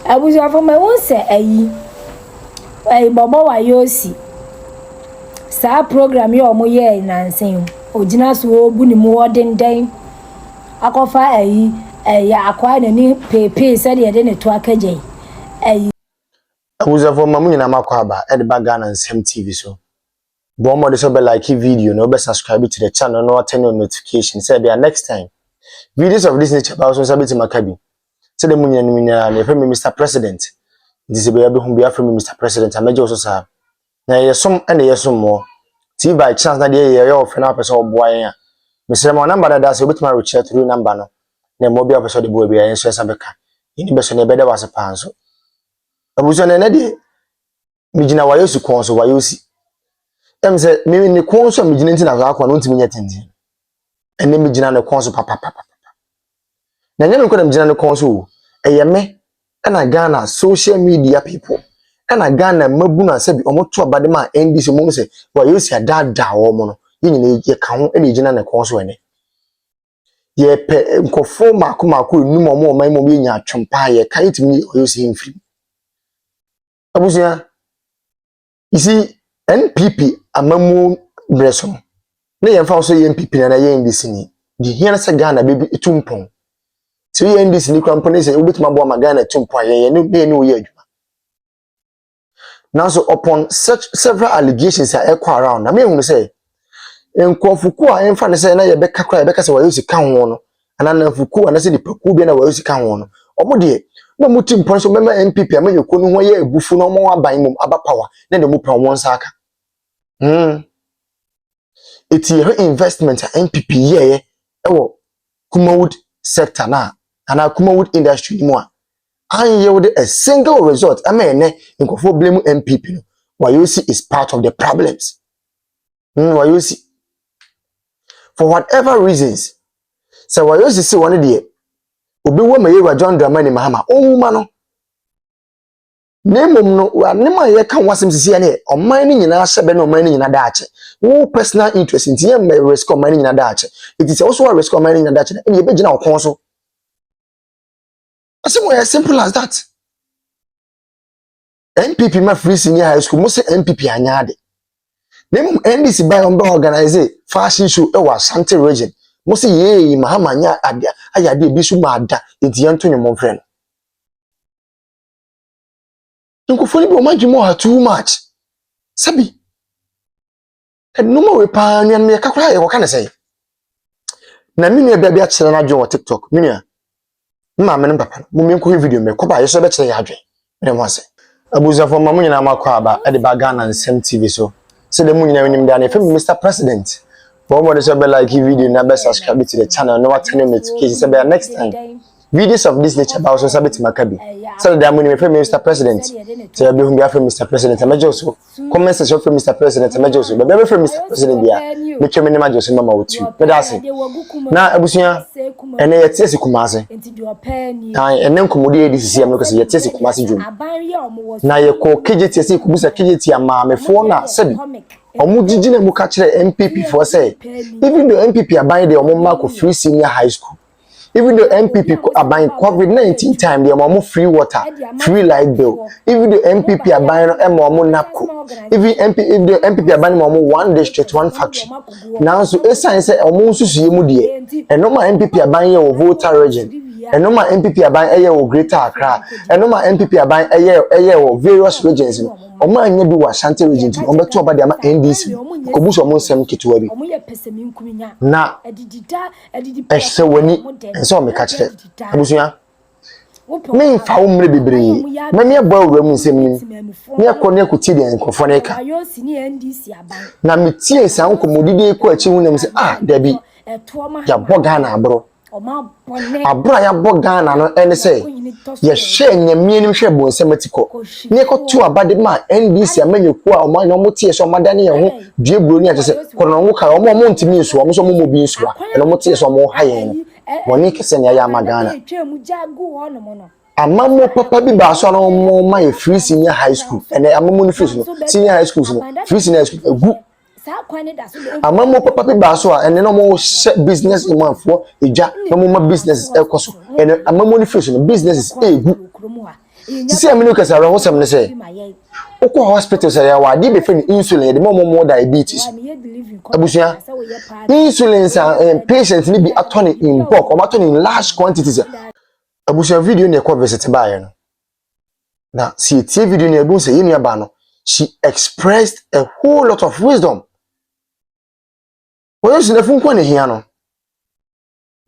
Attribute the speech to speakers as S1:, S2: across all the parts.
S1: Abusuafo me won se bobo wa yosi sa program ye omo ye nansen ogina so obu ni mu odenden akofa ya akwa na ni pepe se de ne to akaje
S2: abusuafo mamu nyina makwa aba e de baga na nsem TV so bo mo de so be like video no be subscribe to the channel no turn on notification say there next time videos of this nature about so sabiti makabi say the munya na from Mr. President this be able be from Mr. President amaje so sa na yesom ene yesom mo see by chance na dey ye of na person oboa yan mesere mo number da say obitima reach through number no na mo bia person de bo bia yan so sabeka ini be so na be da wase pan so abuso na de mijina wayosi kon so wayosi say me ni kon so mijina ntina akwa no ntimi nyetenti ene mijina ne kon so papa na nyame ko na mijina ne kon so eyeme na Ghana social media people na Ghana mabuna se bi omoto abade ma NDC mo se wayosi adada wo mo no yinyina ye ka ho ene jina ne kon so ene ye pe nkofo mako enum omo oman mo ye nya atwempa ye kan timi wayosi mfiri abusia you see NPP amamu breso na ye mfa so ye NPP na ye NDC ni di hia se Ghana bebi etumpon so ye NDC ni company say obetuma bo ma Ghana etumpon ye no be ni wo ye adwuma now so upon such several allegations are echo around na me hu say enkofuku a emfa ne say na ye beka kra ye beka say wayosi kan ho no ana na fuku ana say di paku bi na wayosi kan ho no omo de na mutim pon so mema NPP amanye ko no ho ye ebufu no mo aban mum aba power na de mu pon won saka it's a investment NPP ye ewo Kumawood sector na ana Kumawood industry mu a an yield a single result amene nkofo blame NPP no wayosi is part of the problems wayosi for whatever reasons so wayosi say one dey obi wo mayewa John Dramani Mahama onwuma no nemom no anema ye kan wasem sisi ya ne oman ni nyina hyebe na oman ni nyina daache wo personal interest nti ye me risk oman ni nyina daache it is also a risk oman ni nyina daache na ye begina okon so as simple as that NPP ma free senior high school mo say NPP anya ade nemom NDC by on be organize fashion show e wa Ashanti region mo say ye Mahama anya ade ayade bi su ma ada enti ye nto nyom friend nkofoni bi o madwimo ha too much sabi enuma we pa nyan me kakura ye woka ne say na minu bia bia kire na adwo wo TikTok minu ma me ne papa mo me nko video me ko ba ye so be kire ya adwen me mo say abuzafo ma munyina makwa aba e de ba Ghana nsem TV so se de munyina wenim da na fem Mr. President for more so be like video na be subscribe to the channel no what turn notification say be next time videos of this nature about so sabiti makabi so that money me from Mr. President so be hum be from Mr. President amajo so comment section from Mr. President amajo so be from Mr. President dia me tweme ne majo so mama wotu me da say na abusuya ene yetiesi kumase ene nkomodi edisi am no kase yetiesi kumase dwom na ye ko kejetiesi kubusa kejeti ama me fo na sabi omujiji na mu ka kire MPP for say even though MPP aban de omma ko free senior high school even though MPP are buying COVID-19 time, they are more free water, free light bill. Even the MPP are buying more NAPCO. Even if the MPP are buying more one district, one factory. Now, so a science almost see you and no more MPP are buying your voter region. And no more MPP are buying a year or Greater Accra. And no more MPP are buying a year or various regions. O man you do Ashanti region. On the top of the NDC. Kobuso mo sem kituabi. Na ehse wani enso me ka kire. Abusuya. Me fa wo mre bebre. Me me bo awura mu nsem nim. Me akone akuti de enkofo ne ka. Na me tie sa nkomodide ko achi hu nam se dabi. Ya boga na abro. Abra ya boga na no ene se ye hye nyamie nim hwe bo nsematiko ne ko tu abade ma NDC amanyeku a oman no motie so madane ye ho due bro ni atese kono wo ka omo ntimi nso omo so mo bi nso a no motie so mo haye woni kese ne ya magana amamo papa bi ba so no mo ma ye free senior high school ene amamo ni free senior high school no free senior high school egu amamo papa bi ba so ene no mo business man for eja no mo business ekoso ene amamo ni free no business egu See, I'm looking at around some say. Oko hospital say ya wadi be fin insulin the more diabetes. Abusia insulin and patients need be attorney in bulk or attorney in large quantities. Abusia video ne kwa visit buy no. Na see TV video ne ebu say yenu ba no. She expressed a whole lot of wisdom. Oyo sinafu kwa ne hia no.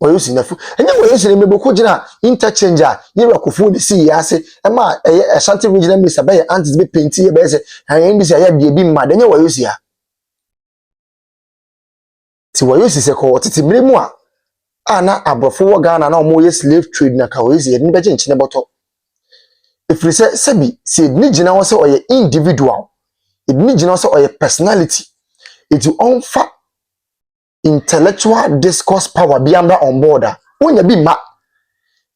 S2: Oyo sinafu. Enya oyo sinafu meboko gina interchanger yewa kufu de see yase ema Ashanti regional minister be antis be painti ye be say han bi say ya de bi mad enya oyo sia. Ti oyo si se ko tete mremu a na abrofo wo Ghana na omo ye slave trade na ka oyo sia ni be nchine boto. Ifiri se sebi si ni gina wo se oye individual. Ni gina wo se oye personality. It will offer intellectual discourse power beyond on board. Wonya bi ma.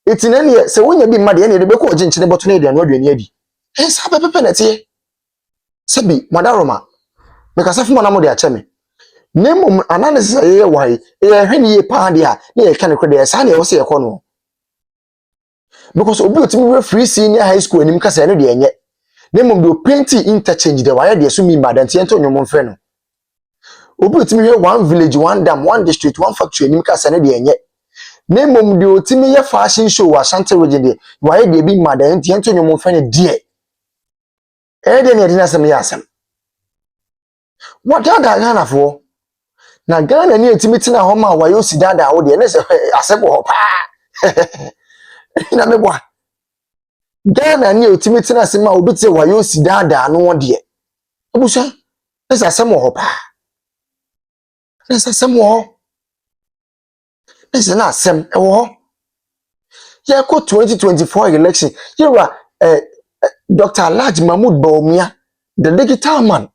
S2: It's in any say wonya bi ma de ne be ko oje nchine boto na de no aduani adi. Sa pepe na tie. Sebi madaroma. Me ka safu na mo de ache me. Nemo analysis ye why e hwene ye pa de a na ye kan kode sa na ye wo se ye ko no. Because obi otimi free senior high school enim kasa no de enye. Nemo do painting interchange de why de so mi madante ento nyomo mfre no. Obi otimi hwe one village one dam one district one factory enim kasa no de enye. Nemo de otimi ye fashion show wa Ashanti region de why de bi madante ento nyomo mfre ne de. De ne de na sem ya asem. What that Ghana for? Na Ghana ni etimi tina ho ma wa yo si dada wo de ne se asebo ho pa. Ina me boa. Ghana ni etimi tina se ma obi te wa yo si dada no wo de. Obusa. Esa asemo ho pa. Esa asemo ho. Esa na asem e wo ho. Ya ko 2024 election. Yewa Dr. Alhaji Mahmood Bawumia, the digital man,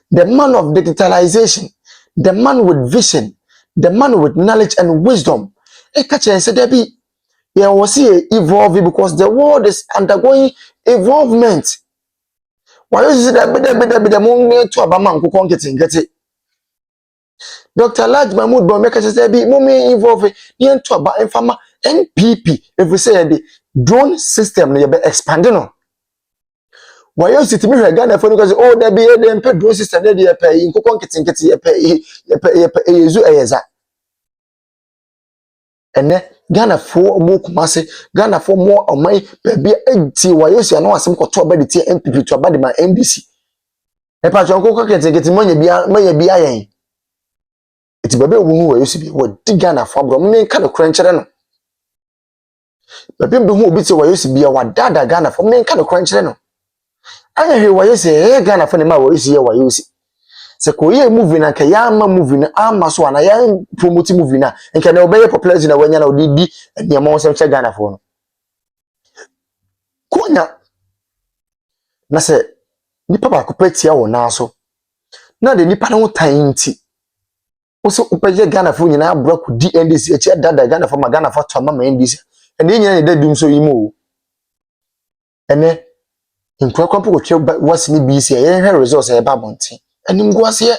S2: the man of digitalization, the man with vision, the man with knowledge and wisdom. E ka chen se debi yeah, was here evolving because the world is undergoing evolvement. Why is it that the moment to Abama and Kukon getting it? Dr. Laj Mahmood Bomeka said, be moment evolving into about informa NPP. If we say the drone system, you be expanding on. Why is it me Ghana for because oh there be a drone system there you pay in Kukon getting it ene Ghana for mo kumase Ghana for more omai baby enti wayosi ano asem koto ba de tie MPP to ba de ma NDC e pa chonko ko kete manya bia yen eti baby wu wayosi bi wo di Ghana for abro me ka no krankyere no baby bi hu obi tie wayosi bia wa dada Ghana for me ka no krankyere no anya hwe wayosi Ghana for ne ma wayosi ye wayosi se ko ye movie na ka ya ama movie na ama so na ya promote movie na nke na obeye popular na wanya na odidi niam won sem che Ghana fo no konya na se nipa ba ko patia wo na so na de nipa na wo tan nti wo se upeye Ghana fo nyina abra ku di NDC echi dada Ghana fo ma Ghana fo to ma NDC ene nyina ne dadum so yimo ene nkwa kwampo ko twe wasi ni BC ye hwe resource e ba bonti anim guase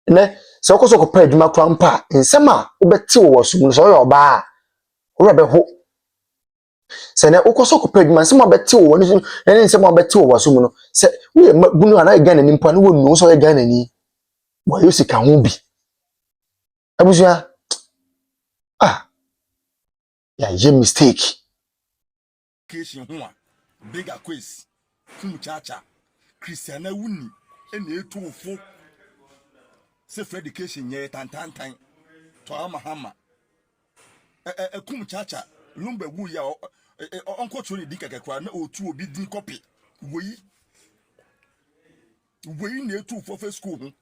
S2: ne se okoso ko pa adwuma krampa nsem a wobeti wo so mu so yo ba wo be ho se ne okoso ko pa adwuma nsem a beti wo ni ne nsem a beti wo so mu no se wo bunu ana Ghana ni mpa ne wo nu so Ghana ni wo yo sika ho bi abusia ya ye mistake
S3: Cation ho a bigger quiz chacha Christiana wuni ene etofo se for education ye tantantan to amahama kum chacha lumba wu ya onko chori dika kakra na otu obi din copy woyi na etofo for school ho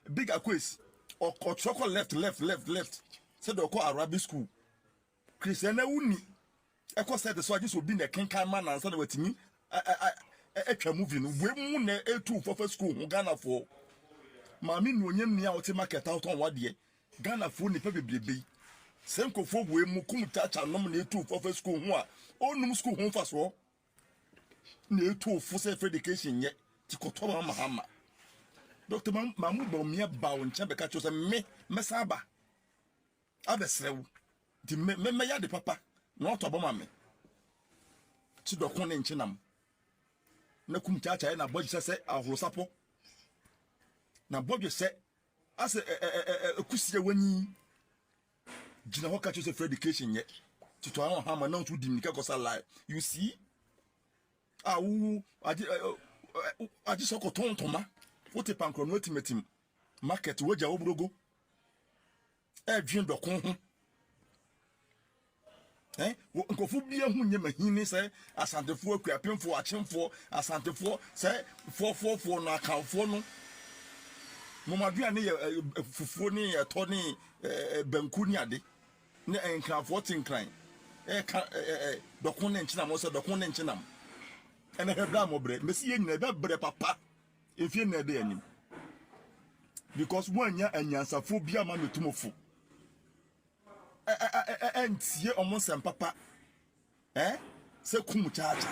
S3: bigger quiz or choko left said oko Arabic school Christiana wuni eko said so just obi na kenkan man answer that watimi etwa movie no we mu na etofo for school ho Ghana for Mami no nyem nia wote market out on wade Ghana fo ni pebebrebe senko fo we mu kum chacha nom na etu for school ho a onum school ho fa so na etu fo self education ye ti koto mahama Dr. Mahmood Bawumia ba won cha beka cho se me mesaba abesrew di me ya de papa no to bo ma me ti dokon ne nchenam na kum chacha na bodje se ahorosapo na bodje se ase kusie wani gina ho catch for education ye to an ha ma na to di nika kosa lie you see awu aji soko tontoma wote pankro no ultimate market woja obrogo dwen dokon ho nkofu bia hu nye mahini se asantefo akuapemfo achemfo asantefo se 444 no akanfo no momadua ne fufuo ne to ne banku ni ade ne enkrafo tinkran dokon ne nchinam so dokon ne nchinam ene hebra mobre mesi ye nyina be bre papa efie na de anim because mo anya anyansafo bia ma metumofo entie omonsem papa se kum chacha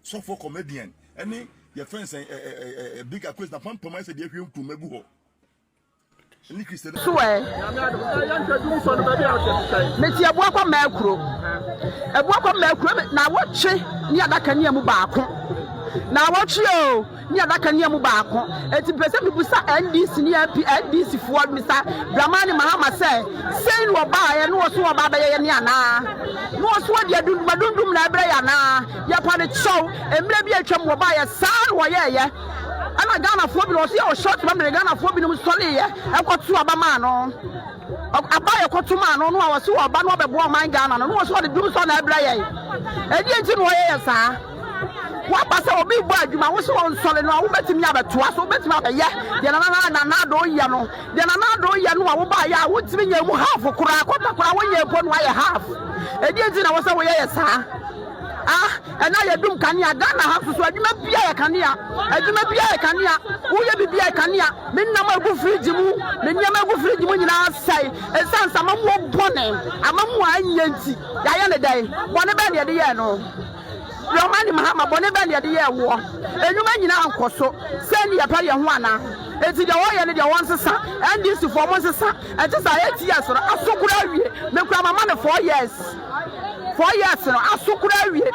S3: so for comedian any your friends big question pam pam say dey hwem kum agu ho ni Christian
S4: so meti aboakwa makro na woche ni adaka ni amu baako na woche o ni adaka ni amu baako eti pese bibusa NDC ni NDC fo Mr. Dramani Mahama say no oba ye no so oba ba ye ni ana no so de adundum na ebre ya na ya pa de chow emre bi atwam oba ye saa wo ye ana Ghana fo bi no so ye short ba me Ghana fo bi no sole ye ekotu aba ma no abaye kotu ma no no awase oba no obebo man Ghana no so de dum so na ebre ye edi enti no ye saa wa pasa obi bu adwuma wo so on sole no wo betimi abetoa so betimi abaye de na do ya no de na do ya no wo ba ya wo timi nya mu half kura akota kura wo ye po no aye half edi enti na wo se wo ye saa ena ye dum kania Ghana half so adwuma bia ye kania wo ye bibia ye kania me nam agu fridge mu me nyam agu fridge mu nyina sai esansa mamu bone amamu anyanti ya ye ne dai bone be ne de ye no Dramani Mahama bone be ne de ye wo enuma nyina ankoso se ni ya pa ye ho ana eti de wo ye ne de won sesa NDC for won sesa eti sa 8 years no asokura wie me kura mama ne 4 years 4 years no asokura wie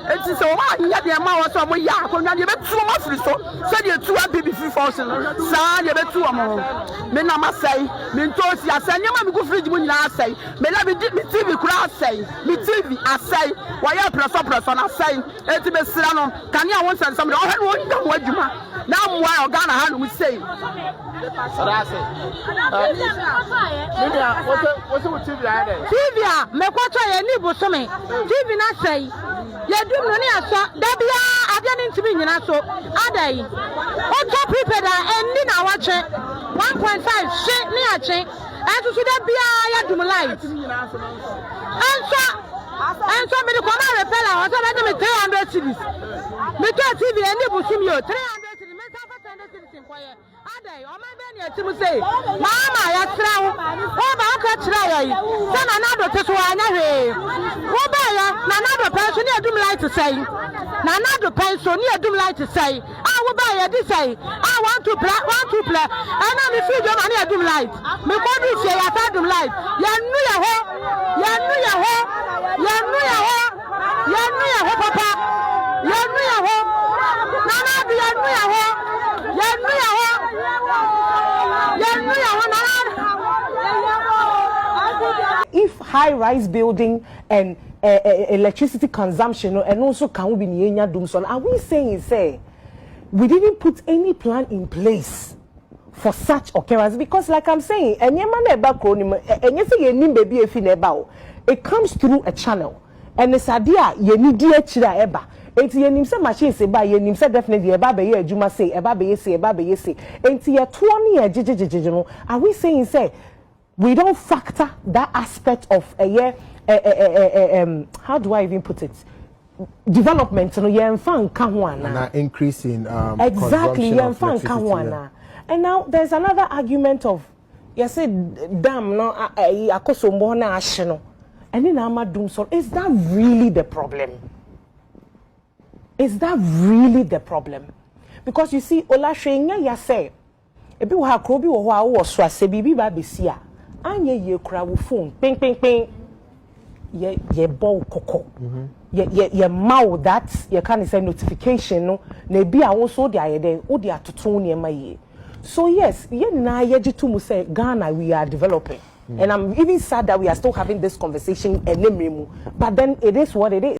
S4: eti se wo anya de ma wo so mo ya akonwa de betu mo firi so se de tu abibi free force no sa de betu mo me na masai me ntosi asai nyama mi go fridge mo nyina asai me la mi TV kura asai mi TV asai wa ya preso na asai eti be sira no kane a won sansam de o he no nya mo adwuma na mo a Ghana ha no mi sei sarase media what's TV la de TV a me kwacho ye ni bosome TV na sai ye dum no ni aso da bia ade ni ntimi nyina so adai o to prepare endi na wache 1.5 she ni ache enso so da bia ya dum light enso me ko na repela o so na me 300 cities me to TV eni busumi o 300 cities me ta 500 cities nkoye adai o ma be ni atimu sei mama ya trawo o ba ka tra ya yi se na do te so anya hwe wo ba ya na do penso ni adum light sei na do penso ni adum light sei wo ba ya di sei want to play ana mi fi jo ma ni adum light me ko du se ya ta adum light ya nu ya ho papa ya nu ya ho na bi ya nu ya ho if high-rise building and electricity consumption and also can we be near Dumson, are we saying say we didn't put any plan in place for such occurrence? Because like I'm saying, it comes through a channel and it's idea you need eba. Enti yenim se machine se ba yenim se definitely eba be ye adwuma say eba be ye say enti ye to ne ye jejejeje no. Are we saying say we don't factor that aspect of a year how do I even put it, development no ye mfa nka ho ana
S5: increase in
S4: exactly ye mfa nka ho ana. And now there's another argument of you say dam no akosombo na ahye no eni na amadum. So is that really the problem? Is that really the problem? Because you see, Olashenya ya say, ebi wa krobi wo ho a wo so ase bibi ba besia anye ye kura wo phone ping ping ping
S5: ye ball koko ye mouth that ye can say notification no na bi a wo so de ayede wo de atoto ne ma ye. So yes, ye na ye jitu mu say Ghana we are developing. And I'm even sad that we are still having this conversation but then it is what it is.